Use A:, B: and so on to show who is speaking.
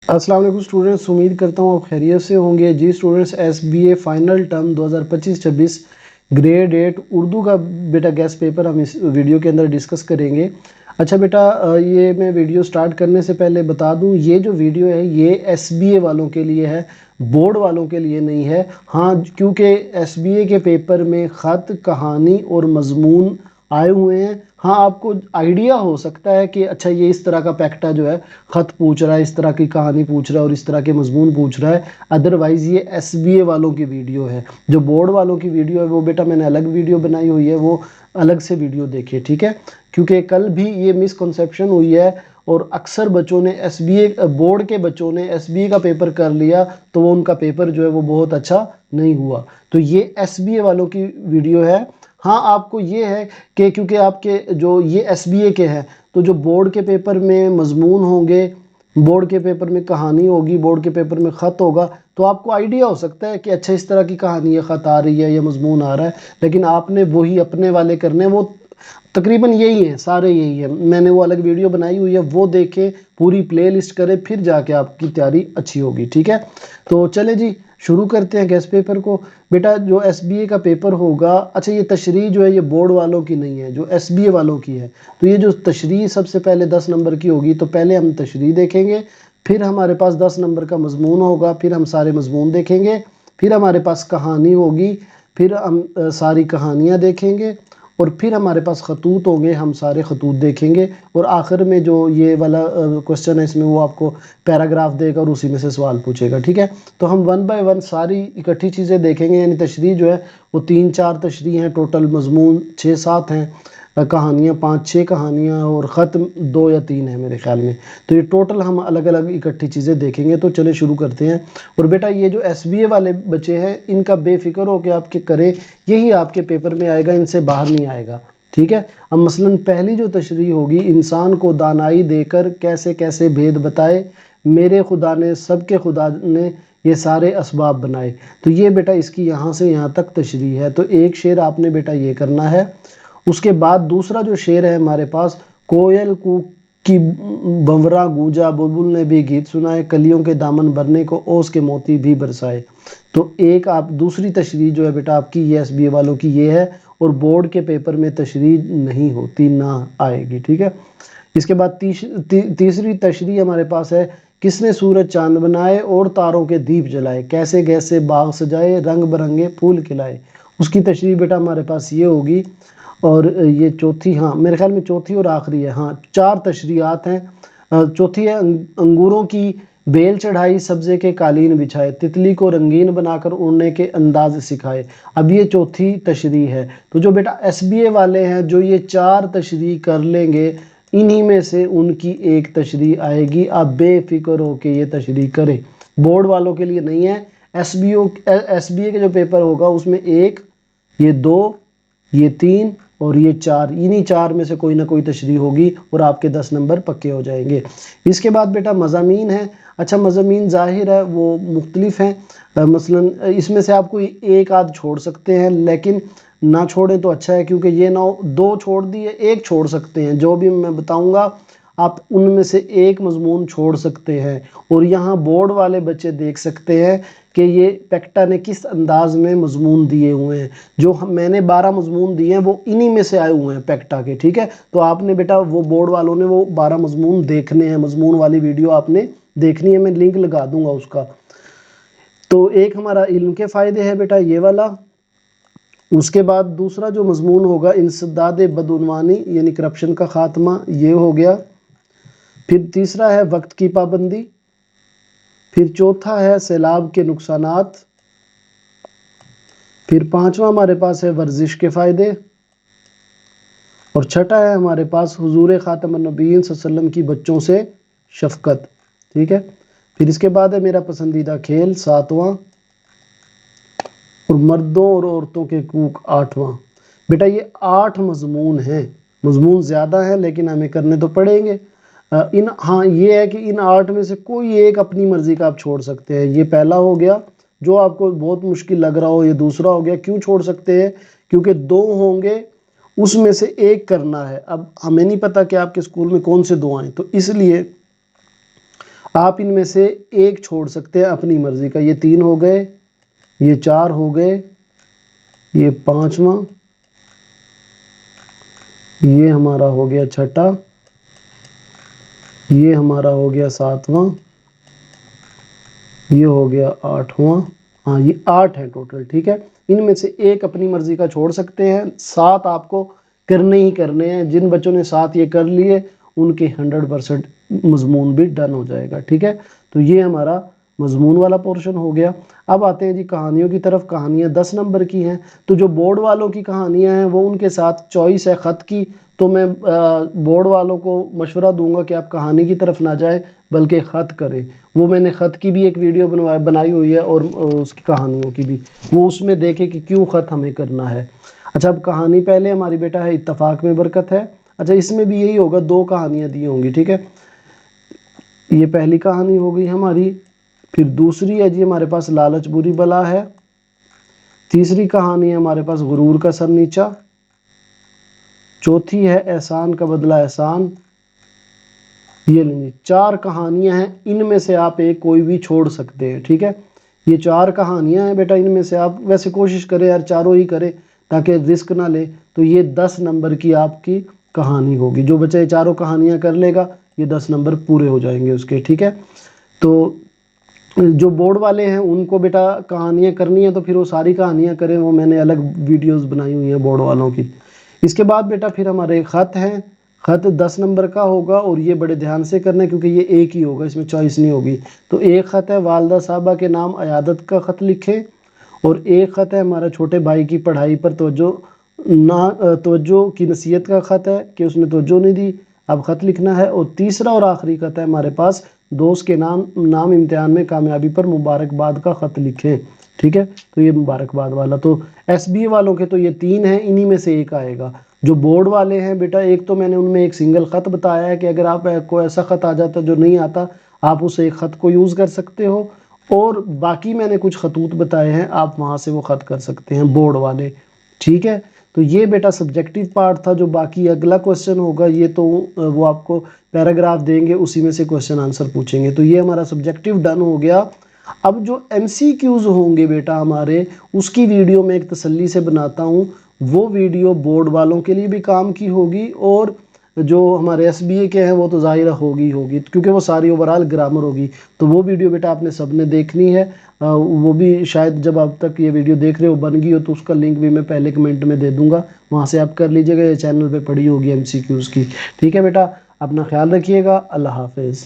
A: अस्सलाम वालेकुम स्टूडेंट्स, उम्मीद करता हूँ आप खैरियत से होंगे। जी students, SBA final term 2025-26 grade 8 Urdu का बेटा गेस्ट पेपर हम इस वीडियो के अंदर डिस्कस करेंगे। अच्छा बेटा, ये मैं वीडियो स्टार्ट करने से पहले बता दूं, ये जो वीडियो है ये एसबीए वालों के लिए है, बोर्ड वालों के लिए नहीं है। हाँ, क्योंकि एसबीए के पेपर में ख़त, कहानी और मजमून आए हुए हैं। हाँ, आपको आइडिया हो सकता है कि अच्छा ये इस तरह का पैक्टा जो है ख़त पूछ रहा है, इस तरह की कहानी पूछ रहा है और इस तरह के मजमून पूछ रहा है। अदरवाइज़ ये एसबीए वालों की वीडियो है। जो बोर्ड वालों की वीडियो है वो बेटा मैंने अलग वीडियो बनाई हुई है, वो अलग से वीडियो देखिए, ठीक है। क्योंकि कल भी ये मिसकंसेप्शन हुई है और अक्सर बच्चों ने एसबीए, बोर्ड के बच्चों ने एसबीए का पेपर कर लिया तो वो उनका पेपर जो है वो बहुत अच्छा नहीं हुआ। तो ये एसबीए वालों की वीडियो है। हाँ, आपको ये है कि क्योंकि आपके जो ये एसबीए के हैं तो जो बोर्ड के पेपर में मजमून होंगे, बोर्ड के पेपर में कहानी होगी, बोर्ड के पेपर में ख़त होगा, तो आपको आइडिया हो सकता है कि अच्छा इस तरह की कहानी है, ख़त आ रही है या मजमून आ रहा है। लेकिन आपने वही अपने वाले करने, वो तकरीबन यही है, सारे यही है। मैंने वो अलग वीडियो बनाई हुई है, वो देखें, पूरी प्ले लिस्ट करें, फिर जाके आपकी तैयारी अच्छी होगी, ठीक है। तो चले जी, शुरू करते हैं गेस्ट पेपर को। बेटा जो एसबीए का पेपर होगा, अच्छा ये तशरीह जो है ये बोर्ड वालों की नहीं है, जो एसबीए वालों की है। तो ये जो तशरीह सबसे पहले 10 नंबर की होगी, तो पहले हम तशरीह देखेंगे, फिर हमारे पास 10 नंबर का मजमून होगा, फिर हम सारे मजमून देखेंगे, फिर हमारे पास कहानी होगी, फिर हम सारी कहानियाँ देखेंगे, और फिर हमारे पास खतूत होंगे, हम सारे खतूत देखेंगे, और आखिर में जो ये वाला क्वेश्चन है इसमें वो आपको पैराग्राफ देगा और उसी में से सवाल पूछेगा, ठीक है। तो हम वन बाय वन सारी इकट्ठी चीज़ें देखेंगे। यानी तशरीह जो है वो 3-4 तशरीह हैं, टोटल मजमून 6-7 हैं, कहानियाँ 5-6 कहानियाँ, और ख़त 2 या 3 है मेरे ख्याल में। तो ये टोटल हम अलग अलग इकट्ठी चीज़ें देखेंगे। तो चले शुरू करते हैं। और बेटा ये जो एसबीए वाले बच्चे हैं इनका बेफिक्र हो के आपके करें, यही आपके पेपर में आएगा, इनसे बाहर नहीं आएगा, ठीक है। अब मसलन पहली जो तशरीह होगी, इंसान को दानाई देकर कैसे कैसे भेद बताए, मेरे खुदा ने सबके खुदा ने ये सारे असबाब बनाए। तो ये बेटा इसकी यहाँ से यहाँ तक तशरीह है। तो एक शेर आपने बेटा ये करना है। उसके बाद दूसरा जो शेर है हमारे पास, कोयल कूक की बंवरा गूंजा, बुलबुल ने भी गीत सुनाए, कलियों के दामन भरने को ओस के मोती भी बरसाए। तो एक आप दूसरी तशरीह जो है बेटा आपकी ये एसबीए वालों की ये है, और बोर्ड के पेपर में तशरीह नहीं होती, ना आएगी, ठीक है। इसके बाद तीसरी तशरीह हमारे पास है, किसने सूरज चांद बनाए और तारों के दीप जलाए, कैसे कैसे बाग सजाए, रंग बिरंगे फूल खिलाए। उसकी तशरीह बेटा हमारे पास ये होगी। और ये चौथी, हाँ मेरे ख्याल में चौथी और आखिरी है, हाँ 4 तशरीहात हैं। चौथी है, अंगूरों की बेल चढ़ाई, सब्जे के कालीन बिछाए, तितली को रंगीन बनाकर उड़ने के अंदाज सिखाए। अब ये चौथी तशरीह है। तो जो बेटा एसबीए वाले हैं जो ये 4 तशरीह कर लेंगे, इन्हीं में से उनकी एक तशरीह आएगी। आप बेफिक्र होके ये तशरीह करें, बोर्ड वालों के लिए नहीं है। एसबीए के जो पेपर होगा उसमें एक, ये 2, ये 3 और ये 4, इन्हीं 4 में से कोई ना कोई तशरीह होगी और आपके 10 नंबर पक्के हो जाएंगे। इसके बाद बेटा मज़ामीन है। अच्छा मज़ामीन ज़ाहिर है वो मुख्तलिफ हैं, मसलन इसमें से आपको एक आध छोड़ सकते हैं, लेकिन ना छोड़ें तो अच्छा है, क्योंकि ये ना 2 छोड़ दिए, एक छोड़ सकते हैं। जो भी मैं बताऊंगा आप उनमें से एक मजमून छोड़ सकते हैं। और यहाँ बोर्ड वाले बच्चे देख सकते हैं कि ये पेक्टा ने किस अंदाज में मजमून दिए हुए हैं। जो मैंने 12 मजमून दिए हैं वो इन्हीं में से आए हुए हैं पेक्टा के, ठीक है। तो आपने बेटा वो बोर्ड वालों ने वो 12 मजमून देखने हैं, मजमून वाली वीडियो आपने देखनी है, मैं लिंक लगा दूंगा उसका। तो एक हमारा इल्म के फ़ायदे है बेटा ये वाला। उसके बाद दूसरा जो मजमून होगा, इंसदाद बदउनवानी यानी करप्शन का ख़ात्मा, ये हो गया। फिर तीसरा है वक्त की पाबंदी। फिर चौथा है सैलाब के नुकसानात। फिर पांचवा हमारे पास है वर्जिश के फ़ायदे। और छठा है हमारे पास हुजूर ख़ातमुन नबीय्यीन सल्लल्लाहु अलैहि वसल्लम की बच्चों से शफ़क़त, ठीक है। फिर इसके बाद है मेरा पसंदीदा खेल 7वां, और मर्दों और औरतों के हकूक़ 8वां। बेटा ये 8 मजमून हैं, मजमून ज़्यादा हैं लेकिन हमें करने तो पड़ेंगे। हाँ ये है कि इन 8 में से कोई एक अपनी मर्ज़ी का आप छोड़ सकते हैं। ये पहला हो गया, जो आपको बहुत मुश्किल लग रहा हो, ये दूसरा हो गया। क्यों छोड़ सकते हैं? क्योंकि 2 होंगे, उसमें से एक करना है। अब हमें नहीं पता कि आपके स्कूल में कौन से 2 आए, तो इसलिए आप इनमें से एक छोड़ सकते हैं अपनी मर्जी का। ये 3 हो गए, ये 4 हो गए, ये 5वां, ये हमारा हो गया 6ठा, ये हमारा हो गया 7वां, ये हो गया 8वां। हाँ, ये 8 है टोटल, ठीक है। इनमें से एक अपनी मर्जी का छोड़ सकते हैं, 7 आपको करने ही करने हैं। जिन बच्चों ने 7 ये कर लिए उनके 100% मजमून भी डन हो जाएगा, ठीक है। तो ये हमारा मजमून वाला पोर्शन हो गया। अब आते हैं जी कहानियों की तरफ। कहानियाँ 10 नंबर की हैं। तो जो बोर्ड वालों की कहानियाँ हैं वो उनके साथ चॉइस है ख़त की। तो मैं बोर्ड वालों को मशवरा दूंगा कि आप कहानी की तरफ ना जाएं बल्कि ख़त करें। वो मैंने ख़त की भी एक वीडियो बनाई हुई है और उसकी कहानियों की भी, वो उसमें देखें कि क्यों ख़त हमें करना है। अच्छा, अब कहानी पहले हमारी बेटा है इत्तफाक में बरकत है। अच्छा, इसमें भी यही होगा, 2 कहानियाँ दी होंगी, ठीक है। ये पहली कहानी हो गई हमारी। फिर दूसरी है जी हमारे पास लालच बुरी बला है। तीसरी कहानी है हमारे पास गुरूर का सर नीचा। चौथी है एहसान का बदला एहसान। ये लेंगे 4 कहानियां हैं, इनमें से आप एक कोई भी छोड़ सकते हैं, ठीक है। ये 4 कहानियां हैं बेटा, इनमें से आप वैसे कोशिश करें यार चारों ही करें ताकि रिस्क ना ले। तो ये 10 नंबर की आपकी कहानी होगी। जो बच्चा ये चारों कहानियां कर लेगा ये 10 नंबर पूरे हो जाएंगे उसके, ठीक है। तो जो बोर्ड वाले हैं उनको बेटा कहानियाँ करनी है तो फिर वो सारी कहानियाँ करें, वो मैंने अलग वीडियोस बनाई हुई हैं बोर्ड वालों की। इसके बाद बेटा फिर हमारे ख़त हैं। ख़त 10 नंबर का होगा और ये बड़े ध्यान से करना है क्योंकि ये एक ही होगा, इसमें चॉइस नहीं होगी। तो एक ख़त है वालदा साहबा के नाम अयादत का ख़त लिखें, और एक ख़त है हमारा छोटे भाई की पढ़ाई पर तवज्जो की नसीहत का ख़त है कि उसने तवज्जो नहीं दी, अब ख़त लिखना है। और तीसरा और आखिरी ख़त है हमारे पास दोस्त के नाम इम्तिहान में कामयाबी पर मुबारकबाद का ख़त लिखें, ठीक है। तो ये मुबारकबाद वाला, तो एसबीए वालों के तो ये 3 हैं, इन्हीं में से एक आएगा। जो बोर्ड वाले हैं बेटा, एक तो मैंने उनमें एक सिंगल ख़त बताया है कि अगर आप को ऐसा ख़त आ जाता जो नहीं आता आप उस एक ख़त को यूज़ कर सकते हो, और बाकी मैंने कुछ खतूत बताए हैं, आप वहाँ से वो ख़त कर सकते हैं बोर्ड वाले, ठीक है। तो ये बेटा सब्जेक्टिव पार्ट था। जो बाकी अगला क्वेश्चन होगा ये तो वो आपको पैराग्राफ देंगे, उसी में से क्वेश्चन आंसर पूछेंगे। तो ये हमारा सब्जेक्टिव डन हो गया। अब जो एमसीक्यूज होंगे बेटा हमारे, उसकी वीडियो मैं एक तसल्ली से बनाता हूँ। वो वीडियो बोर्ड वालों के लिए भी काम की होगी और जो हमारे एसबीए के हैं वो तो ज़ाहिर होगी क्योंकि वो सारी ओवरऑल ग्रामर होगी। तो वो वीडियो बेटा आपने सबने देखनी है। वो भी शायद जब आप तक ये वीडियो देख रहे हो बन गई हो तो उसका लिंक भी मैं पहले कमेंट में दे दूंगा, वहाँ से आप कर लीजिएगा। ये चैनल पे पड़ी होगी एमसीक्यूज़ की, ठीक है बेटा। अपना ख्याल रखिएगा। अल्लाह हाफिज़।